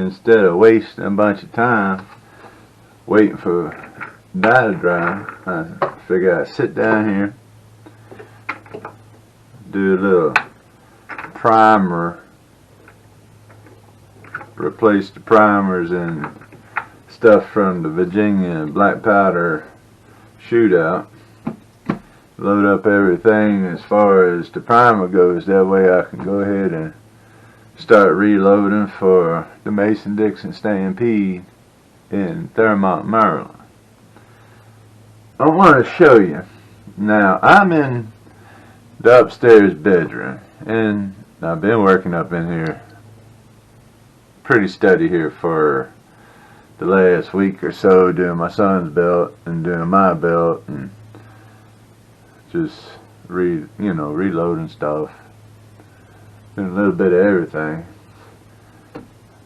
instead of wasting a bunch of time waiting for dye to dry, I figured I'd sit down here, do a little primer, replace the primers and stuff from the Virginia black powder shootout, load up everything as far as the primer goes. That way I can go ahead and start reloading for the Mason-Dixon Stampede in Thurmont, Maryland. I want to show you. Now, I'm in the upstairs bedroom, and I've been working up in here pretty steady here for the last week or so, doing my son's belt and doing my belt and just reloading stuff, doing a little bit of everything.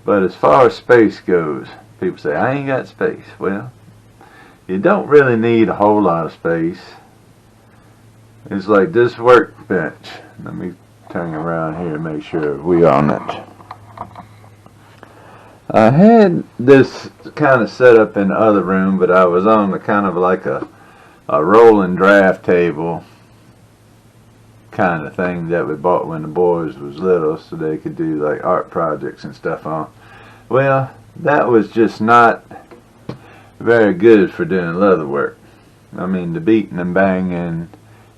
But as far as space goes, people say I ain't got space. Well, you don't really need a whole lot of space. It's like this workbench. Let me turn around here and make sure we on it. I had this kind of set up in the other room, but I was on the kind of like a rolling draft table kind of thing that we bought when the boys was little so they could do like art projects and stuff on. Well, that was just not very good for doing leather work. I mean, the beating and banging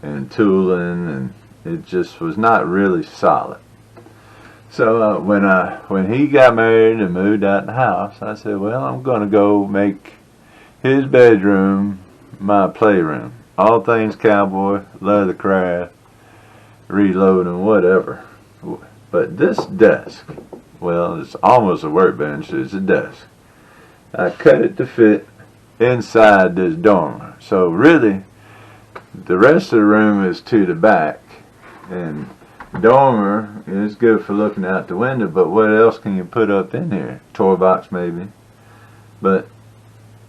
and tooling, and it just was not really solid. So when he got married and moved out the house, I said, well, I'm going to go make his bedroom my playroom. All things cowboy, leather craft, reloading, whatever. But this desk, well, it's almost a workbench. It's a desk. I cut it to fit inside this dormer. So really, the rest of the room is to the back, and dormer is good for looking out the window, but what else can you put up in here? Toy box maybe. But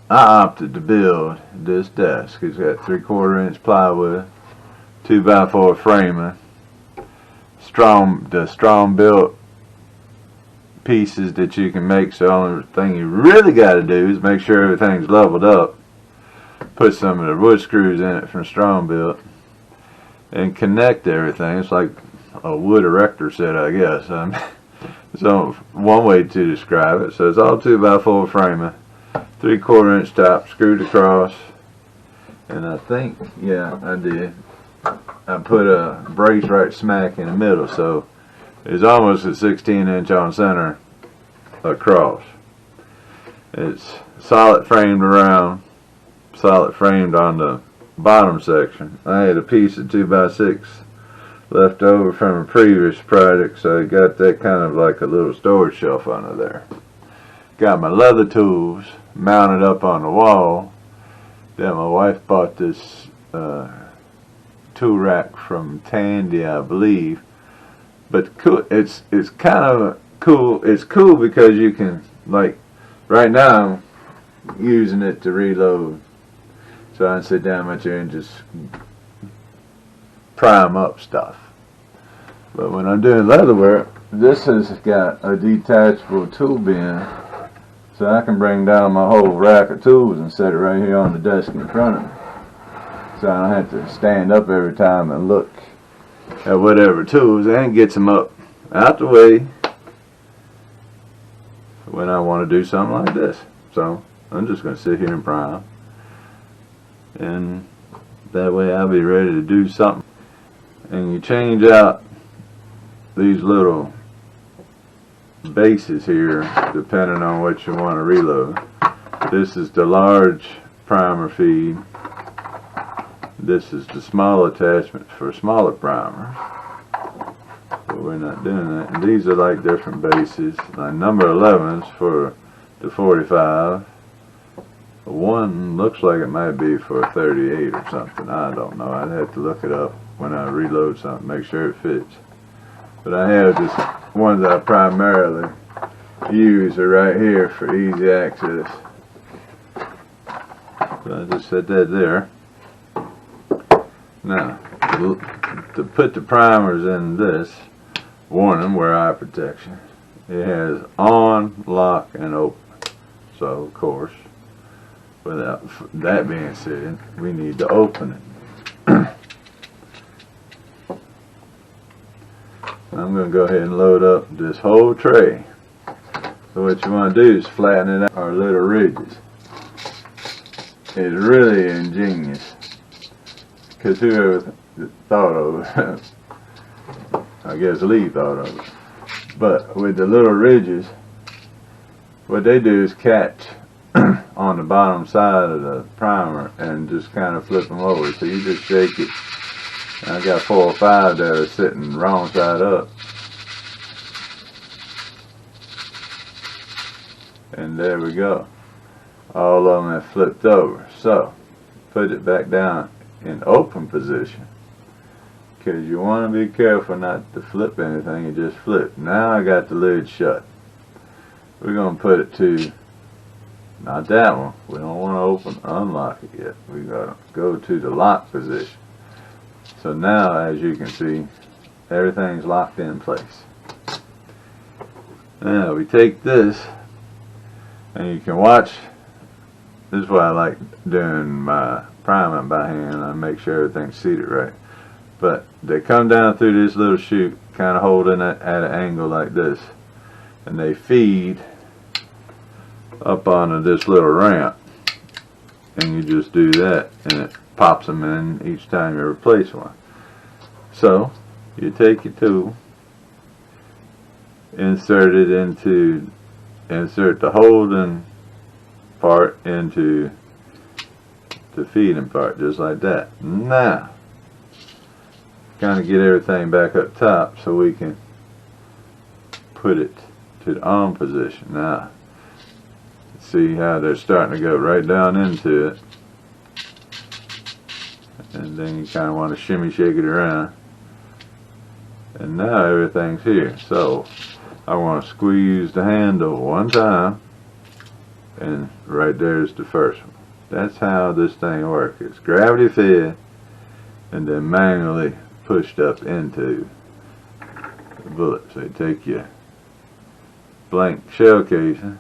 I opted to build this desk. It's got 3/4 inch plywood, 2x4 framing, the strong built pieces that you can make. So the only thing you really got to do is make sure everything's leveled up. Put some of the wood screws in it from Strong Built and connect everything. It's like a wood erector set, I guess. So one way to describe it. So it's all 2x4 framing, 3/4 inch top, screwed across, and I think, yeah, I did. I put a brace right smack in the middle, so it's almost a 16 inch on center across. It's solid framed around, solid framed on the bottom section. I had a piece of 2x6 left over from a previous project, so I got that kind of like a little storage shelf under there. Got my leather tools mounted up on the wall. Then my wife bought this tool rack from Tandy, I believe. But cool, it's kind of cool. It's cool because you can, like, right now I'm using it to reload. So I can sit down my chair and just prime up stuff. But when I'm doing leather work, this has got a detachable tool bin, so I can bring down my whole rack of tools and set it right here on the desk in front of me. So I don't have to stand up every time and look at whatever tools, and gets them up out the way when I want to do something like this. So I'm just going to sit here and prime, and that way I'll be ready to do something. And you change out these little bases here depending on what you want to reload. This is the large primer feed. This is the small attachment for smaller primers. But we're not doing that. And these are like different bases. Like number 11s for the 45. One looks like it might be for a 38 or something. I don't know. I'd have to look it up when I reload something, make sure it fits. But I have this ones I primarily use are right here for easy access. So I just set that there. Now, to put the primers in this, warning, wear eye protection. it has on, lock, and open. So of course, without that being said, we need to open it. I'm going to go ahead and load up this whole tray. So what you want to do is flatten it out our little ridges. It's really ingenious, because whoever thought of it, I guess Lee thought of it. But with the little ridges, what they do is catch on the bottom side of the primer and just kind of flip them over. So you just shake it. And I got 4 or 5 that are sitting wrong side up. And there we go. All of them have flipped over. So put it back down in open position, because you want to be careful not to flip anything and just flip. Now I got the lid shut. We're going to put it to, not that one. We don't want to unlock it yet. We got to go to the lock position. So now, as you can see, everything's locked in place. Now we take this, and you can watch. This is why I like doing my priming by hand. I make sure everything's seated right. But they come down through this little chute, kind of holding it at an angle like this, and they feed up onto this little ramp, and you just do that, and it pops them in each time you replace one. So you take your tool, insert the holding part into the feeding part, just like that. Now kind of get everything back up top so we can put it to the on position. Now see how they're starting to go right down into it, and then you kind of want to shimmy shake it around, and now everything's here. So I want to squeeze the handle one time, and right there's the first one. That's how this thing works. It's gravity fed and then manually pushed up into the bullet. So you take your blank shell casing,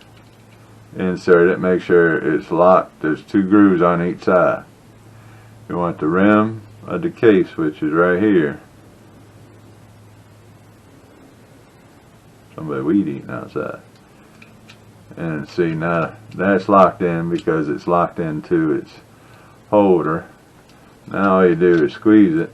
insert it, make sure it's locked. There's 2 grooves on each side. You want the rim of the case, which is right here. Somebody weed eating outside. And see, now that's locked in because it's locked into its holder. Now all you do is squeeze it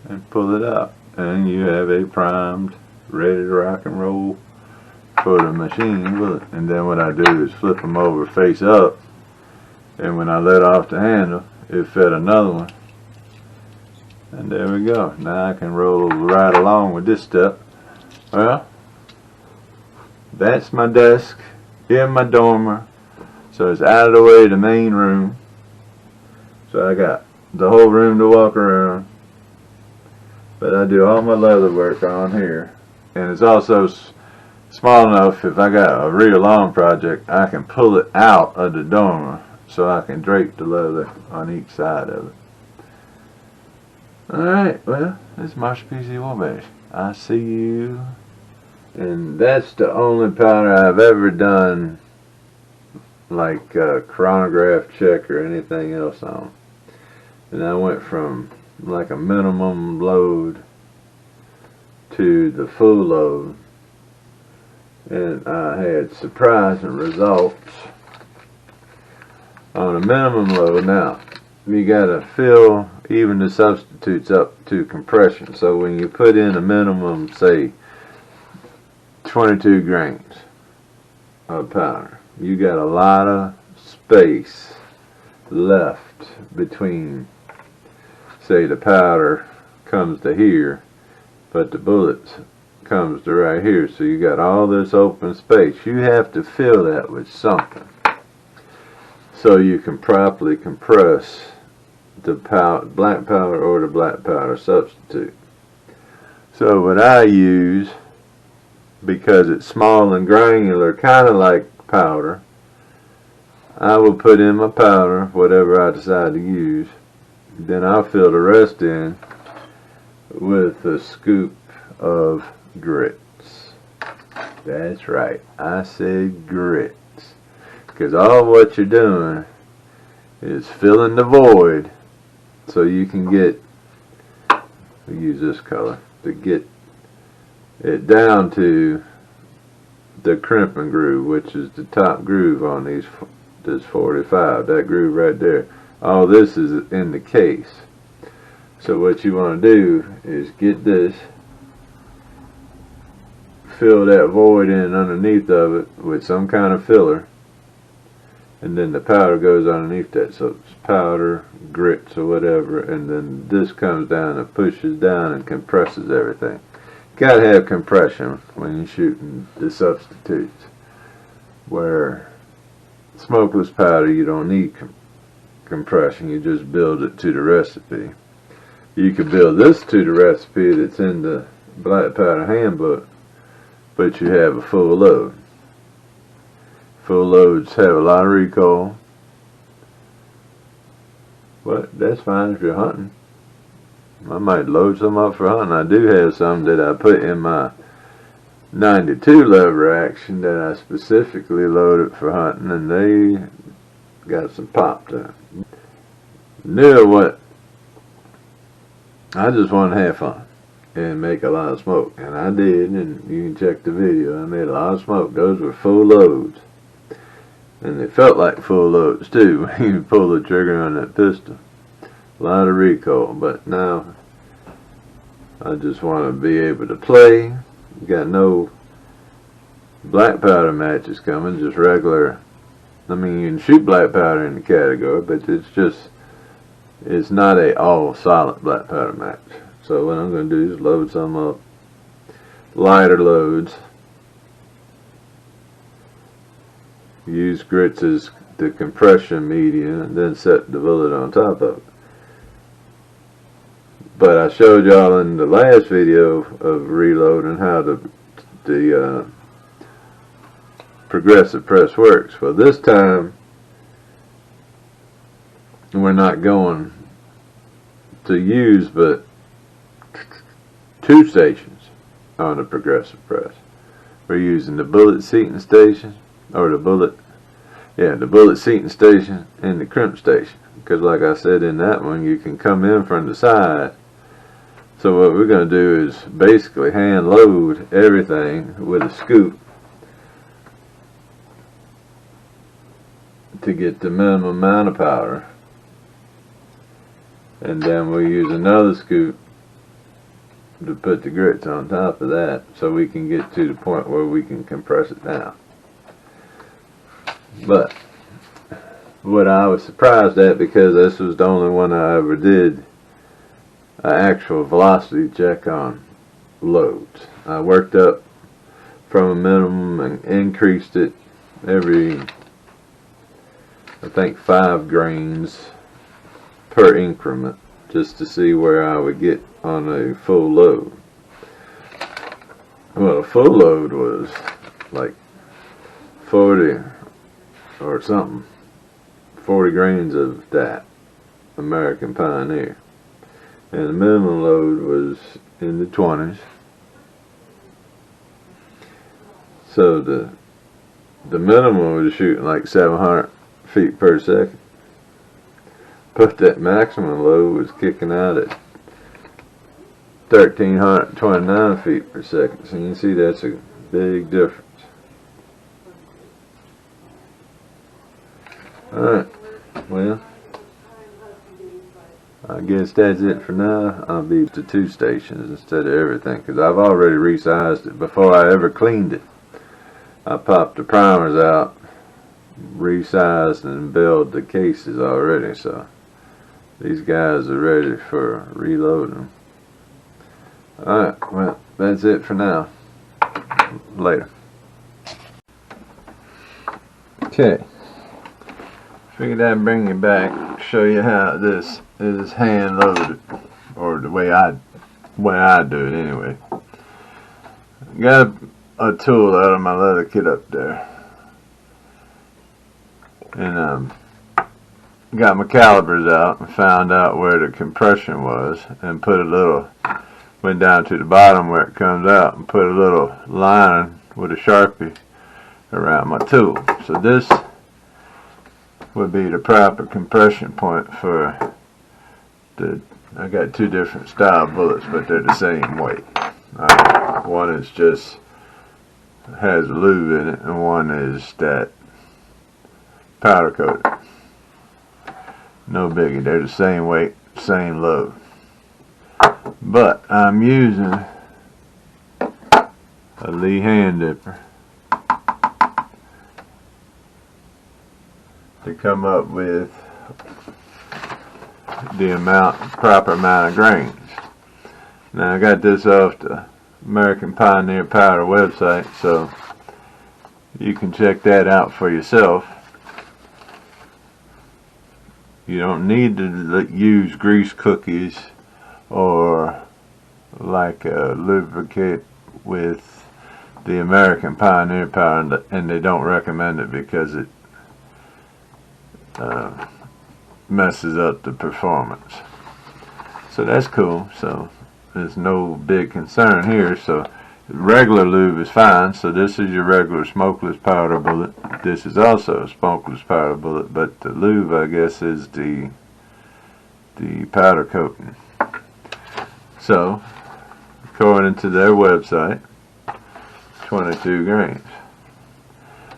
and pull it out, and you have a primed, ready to rock and roll for the machine bullet. And then what I do is flip them over face up, and when I let off the handle, it fed another one, and there we go. Now I can roll right along with this step. Well, that's my desk in my dormer, so it's out of the way of the main room, so I got the whole room to walk around. But I do all my leather work on here, and it's also small enough if I got a real long project I can pull it out of the dormer so I can drape the leather on each side of it. Alright, well, this is Marshall PC Wabash. I see you. And that's the only powder I've ever done like a chronograph check or anything else on. And I went from like a minimum load to the full load, and I had surprising results on a minimum load. Now you gotta fill even the substitutes up to compression. So when you put in a minimum, say 22 grains of powder, you got a lot of space left between, say the powder comes to here, but the bullets comes to right here. So you got all this open space. You have to fill that with something so you can properly compress the black powder or the black powder substitute. So what I use, because it's small and granular, kind of like powder, I will put in my powder, whatever I decide to use. Then I'll fill the rest in with a scoop of grits. That's right, I said grits. Because all what you're doing is filling the void so you can get, we'll use this color, to get it down to the crimping groove, which is the top groove on this 45, that groove right there. All this is in the case. So what you want to do is get this, fill that void in underneath of it with some kind of filler, and then the powder goes underneath that. So it's powder, grits, or whatever, and then this comes down and pushes down and compresses everything. Gotta have compression when you're shooting the substitutes. Where smokeless powder, you don't need compression, you just build it to the recipe. You could build this to the recipe that's in the Black Powder Handbook, but you have a full load. Full loads have a lot of recoil, but that's fine if you're hunting. I might load some up for hunting. I do have some that I put in my 92 lever action that I specifically loaded for hunting, and they got some pop to them. Knew what, I just wanted to have fun and make a lot of smoke, and I did, and you can check the video. I made a lot of smoke. Those were full loads, and they felt like full loads too when you pull the trigger on that pistol. A lot of recoil, but now I just want to be able to play. Got no black powder matches coming, just regular. I mean, you can shoot black powder in the category, but it's not a all solid black powder match. So what I'm going to do is load some up, lighter loads, use grits as the compression medium, and then set the bullet on top of it. But I showed y'all in the last video of reloading how the progressive press works. Well, this time we're not going to use but 2 stations on the progressive press. We're using the bullet seating station, or the bullet seating station and the crimp station. Because like I said, in that one you can come in from the side. So what we're going to do is basically hand load everything with a scoop to get the minimum amount of powder, and then we'll use another scoop to put the grits on top of that, so we can get to the point where we can compress it down. But what I was surprised at, because this was the only one I ever did an actual velocity check on loads. I worked up from a minimum and increased it every, I think, 5 grains per increment, just to see where I would get on a full load. Well, a full load was like 40 or something, 40 grains of that American Pioneer. And the minimum load was in the 20s. So the minimum was shooting like 700 feet per second. But that maximum load was kicking out at 1,329 feet per second. So you can see that's a big difference. Alright, well, I guess that's it for now. I'll be to 2 stations instead of everything, because I've already resized it before I ever cleaned it. I popped the primers out, resized and built the cases already, so these guys are ready for reloading. Alright, well, that's it for now. Later. Okay. Figured I'd bring you back, show you how this is hand loaded, or the way I do it anyway. Got a tool out of my leather kit up there, and got my calipers out and found out where the compression was, and put a little went down to the bottom where it comes out and put a little line with a Sharpie around my tool. So this would be the proper compression point for the, I got two different style bullets, but they're the same weight. One is just has lube in it, and one is that powder coated. No biggie, they're the same weight, same load. But I'm using a Lee hand dipper to come up with the proper amount of grains. Now I got this off the American Pioneer Powder website, so you can check that out for yourself. You don't need to use grease cookies or like a lubricant with the American Pioneer powder, and they don't recommend it because it messes up the performance. So that's cool. So there's no big concern here. So regular lube is fine. So this is your regular smokeless powder bullet. This is also a smokeless powder bullet, but the lube, I guess, is the powder coating. So according to their website, 22 grains.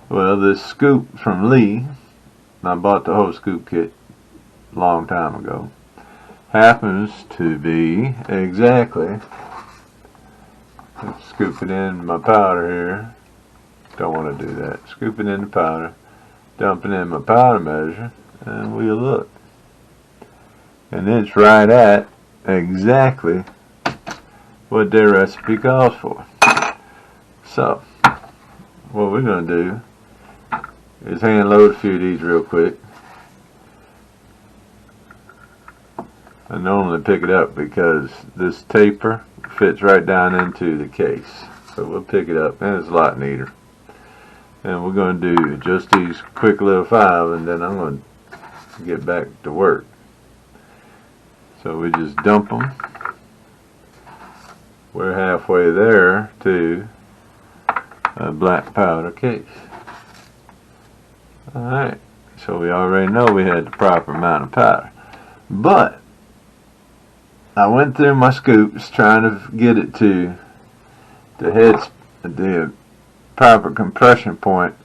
Well, this scoop from Lee, I bought the whole scoop kit a long time ago, happens to be exactly, let's scoop it in my powder here, don't want to do that, scoop it in the powder, dump it in my powder measure, and we'll look. And it's right at exactly what their recipe calls for. So, what we're going to do is hand load a few of these real quick. I normally pick it up because this taper fits right down into the case. So we'll pick it up, and it's a lot neater. And we're going to do just these quick little 5, and then I'm going to get back to work. So we just dump them. We're halfway there to a black powder case. Alright, so we already know we had the proper amount of powder. But I went through my scoops trying to get it to the proper compression point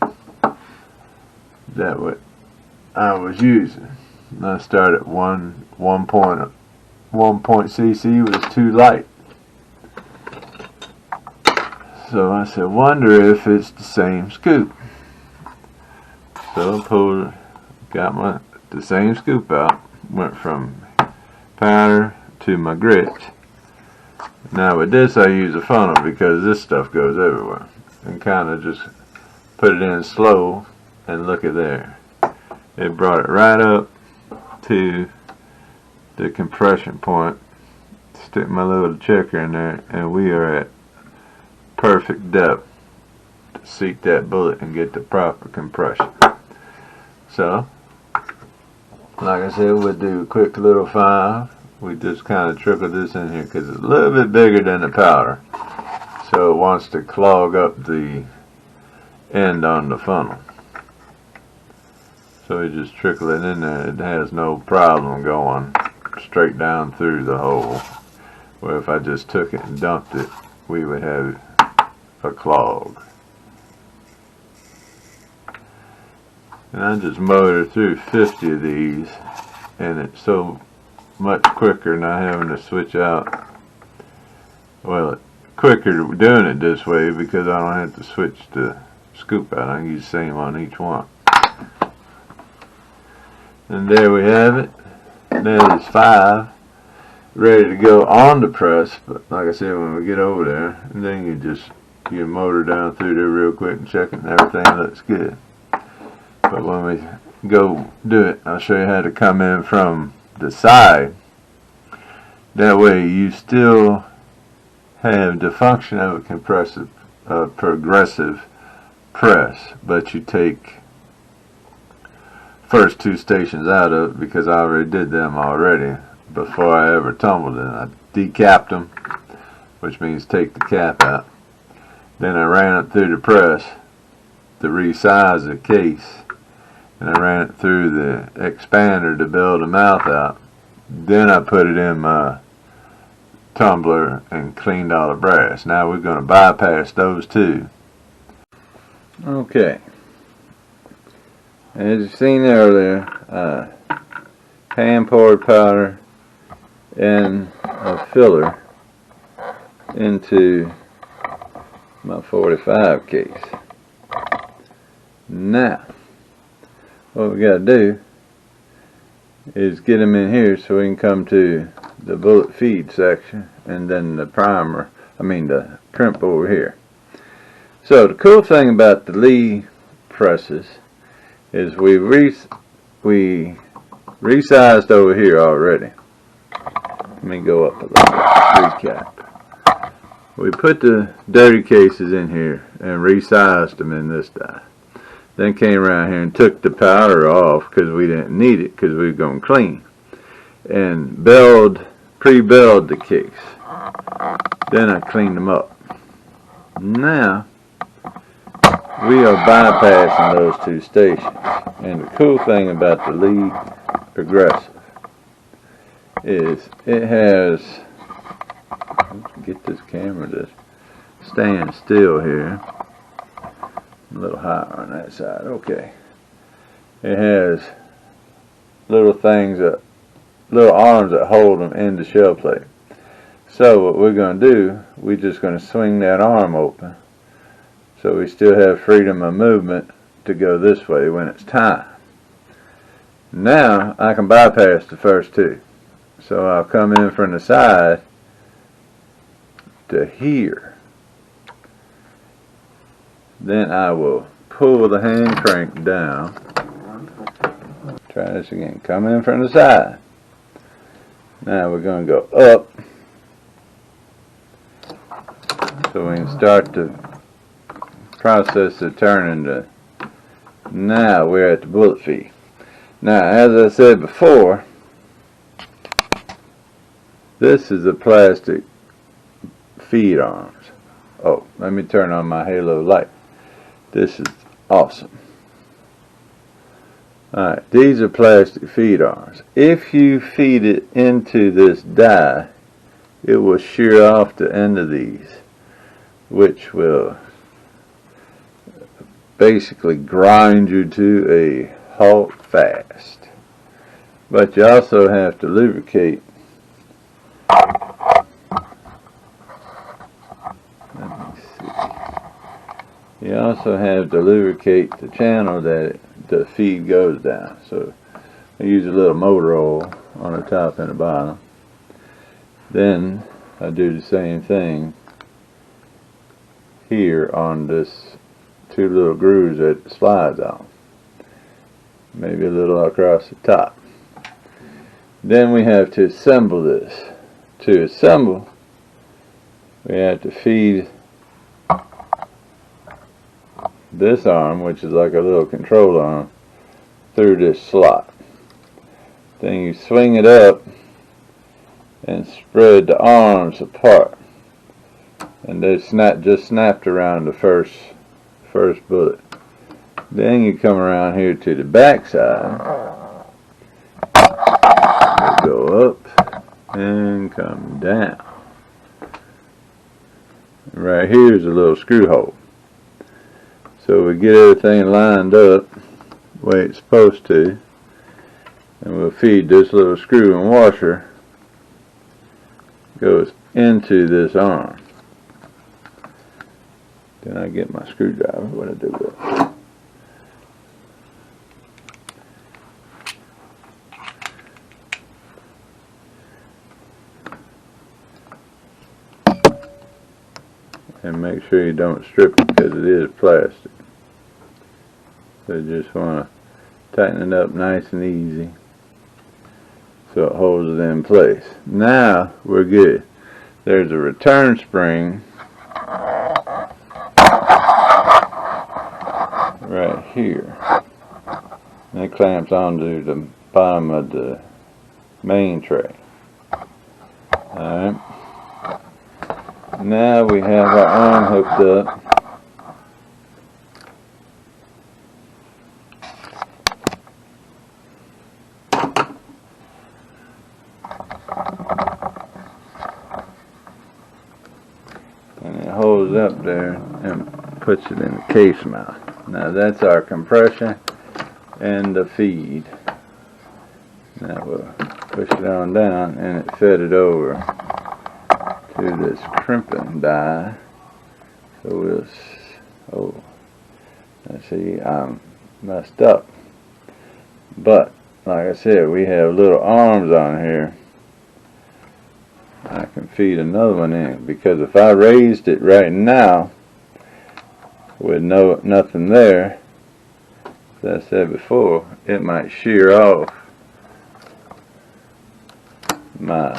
that I was using. And I started at 1.cc was too light. So I said, wonder if it's the same scoop. So I got the same scoop out, went from powder to my grit. Now with this I use a funnel because this stuff goes everywhere. And kind of just put it in slow, and look at there. It brought it right up to the compression point. Stick my little checker in there, and we are at perfect depth to seat that bullet and get the proper compression. So, like I said, we'll do a quick little 5. We just kind of trickle this in here because it's a little bit bigger than the powder. So it wants to clog up the end on the funnel. So we just trickle it in there. It has no problem going straight down through the hole. Where if I just took it and dumped it, we would have a clog. And I just motor through 50 of these, and it's so much quicker not having to switch out. Well, quicker doing it this way because I don't have to switch the scoop out. I can use the same on each one. And there we have it. There's 5 ready to go on the press. But like I said, when we get over there, and then you motor down through there real quick and check it, and everything looks good. But when we go do it, I'll show you how to come in from the side. That way you still have the function of a progressive press, but you take first 2 stations out of it because I already did them already before I ever tumbled it. I decapped them, which means take the cap out. Then I ran it through the press to resize the case, and I ran it through the expander to build the mouth out. Then I put it in my tumbler and cleaned all the brass. Now we're going to bypass those two. Okay, as you've seen earlier, hand poured powder and a filler into my 45 case. Now, what we got to do is get them in here so we can come to the bullet feed section and then the primer, the crimp over here. So the cool thing about the Lee presses is we resized over here already. Let me go up a little bit, recap. We put the dirty cases in here and resized them in this die. Then came around here and took the powder off because we didn't need it because we were going to clean. And pre-build the case. Then I cleaned them up. Now, we are bypassing those two stations. And the cool thing about the Lee Progressive is it has, let's get this camera to stand still here. A little higher on that side. Okay. It has little arms that hold them in the shell plate. So what we're going to do, we're just going to swing that arm open so we still have freedom of movement to go this way when it's time. Now I can bypass the first two. So I'll come in from the side to here. Then I will pull the hand crank down. Try this again. Come in from the side. Now we're going to go up so we can start the process of turning the. Now we're at the bullet feed. Now, as I said before, this is the plastic feed arms. Oh, let me turn on my halo light. This is awesome. Alright, these are plastic feed arms. If you feed it into this die, it will shear off the end of these, which will basically grind you to a halt fast. But you also have to lubricate. You also have to lubricate the channel that the feed goes down. So I use a little motor oil on the top and the bottom. Then I do the same thing here on this two little grooves that slides on. Maybe a little across the top. Then we have to assemble this. To assemble, we have to feed this arm, which is like a little control arm, through this slot. Then you swing it up and spread the arms apart, and they just snapped around the first bullet. Then you come around here to the back side, go up and come down. Right here is a little screw hole. So we get everything lined up the way it's supposed to, and we'll feed this little screw and washer goes into this arm. Then I get my screwdriver. What do I do with it? And make sure you don't strip it because it is plastic. So you just want to tighten it up nice and easy so it holds it in place. Now we're good. There's a return spring right here. And it clamps onto the bottom of the main tray. Alright. Now we have our arm hooked up. And it holds up there and puts it in the case mouth. Now that's our compression and the feed. Now we'll push it on down and it fed it over to this crimping die. So we'll, oh, let's see, I'm messed up. But like I said, we have little arms on here. I can feed another one in, because if I raised it right now with nothing there, as I said before, it might shear off my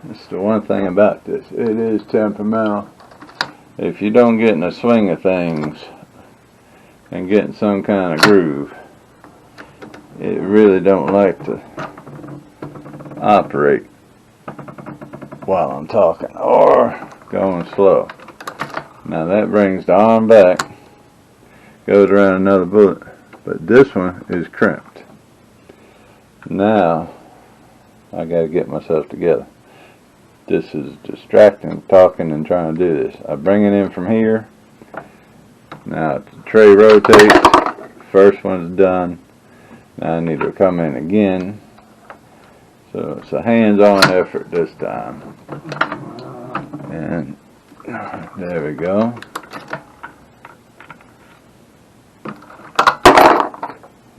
That's the one thing about this. It is temperamental. If you don't get in the swing of things and get in some kind of groove, it really don't like to operate while I'm talking or going slow. Now that brings the arm back, goes around another bullet, but this one is crimped. Now I gotta get myself together. This is distracting, talking and trying to do this. I bring it in from here. Now the tray rotates. First one's done. Now I need to come in again. So it's a hands-on effort this time. And there we go.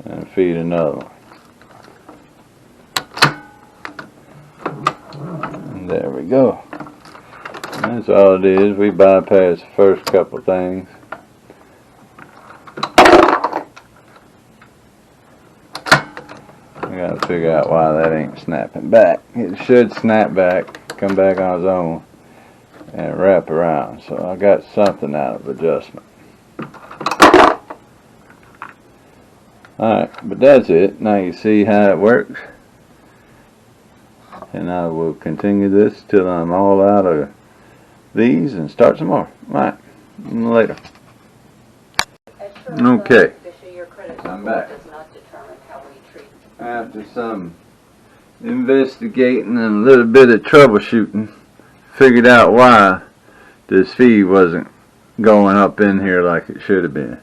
And feed another one. And there we go. And that's all it is. We bypass the first couple things. I gotta figure out why that ain't snapping back. It should snap back, come back on its own, and wrap around. So I got something out of adjustment. Alright, but that's it. Now you see how it works. And I will continue this till I'm all out of these and start some more. Alright, later. Okay, I'm back. After some investigating and a little bit of troubleshooting, figured out why this feed wasn't going up in here like it should have been.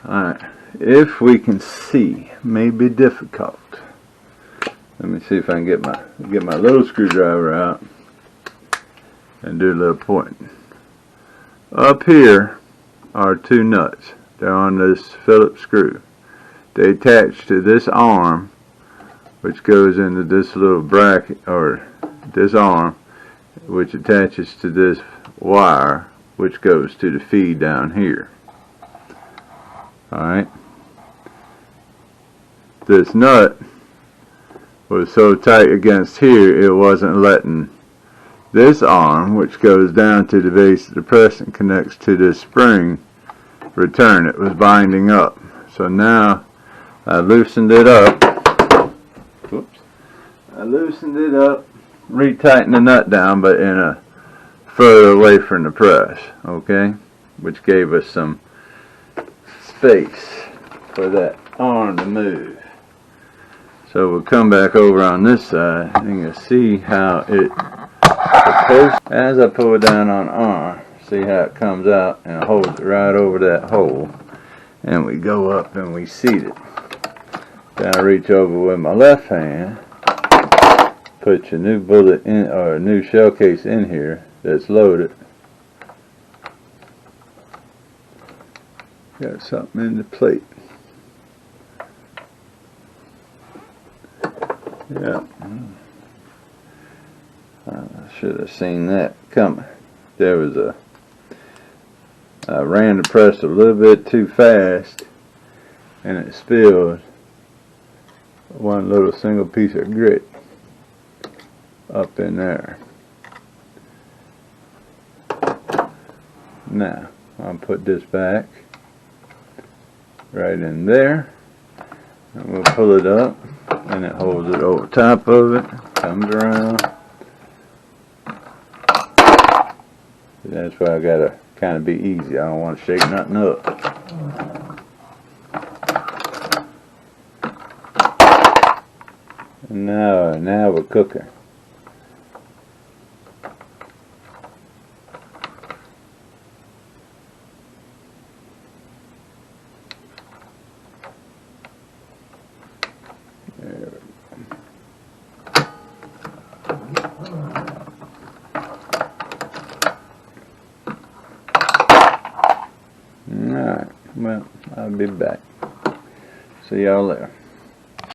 Alright, if we can see, may be difficult. Let me see if I can get my little screwdriver out and do a little pointing. Up here are two nuts. They're on this Phillips screw. They attach to this arm, which goes into this little bracket, or this arm, which attaches to this wire, which goes to the feed down here. Alright. This nut was so tight against here, it wasn't letting this arm, which goes down to the base of the press and connects to this spring, return. It was binding up. So now I loosened it up. Whoops. I loosened it up, retightened the nut down, but in a further away from the press, okay? Which gave us some space for that arm to move. So we'll come back over on this side and you'll see how it supposed, as I pull it down on arm, see how it comes out and holds it right over that hole, and we go up and we seat it. Then I reach over with my left hand, put your new bullet in, or a new shell case in here that's loaded. Got something in the plate. Yeah. I should have seen that coming. There was I ran the press a little bit too fast and it spilled one little single piece of grit up in there. Now I'll put this back right in there and we'll pull it up and it holds it over top of it. comes around. That's why I gotta kind of be easy. I don't want to shake nothing up. Now we're cooking. Alright, well, I'll be back. See y'all later.